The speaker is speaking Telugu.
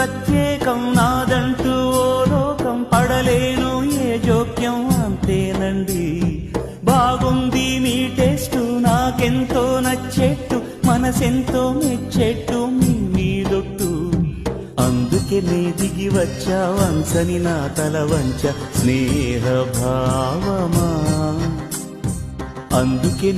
ప్రత్యేకం నాదంటూ ఓ లోకం పడలేను ఏ జోక్యం అంతేనండి. బాగుంది మీ టేస్టు నాకెంతో నచ్చేట్టు మనసెంతో మెచ్చేట్టు మీ మీదొట్టు. అందుకే నే దిగి వచ్చా వంచని నా తల వంచ స్నేహ భావమా. అందుకే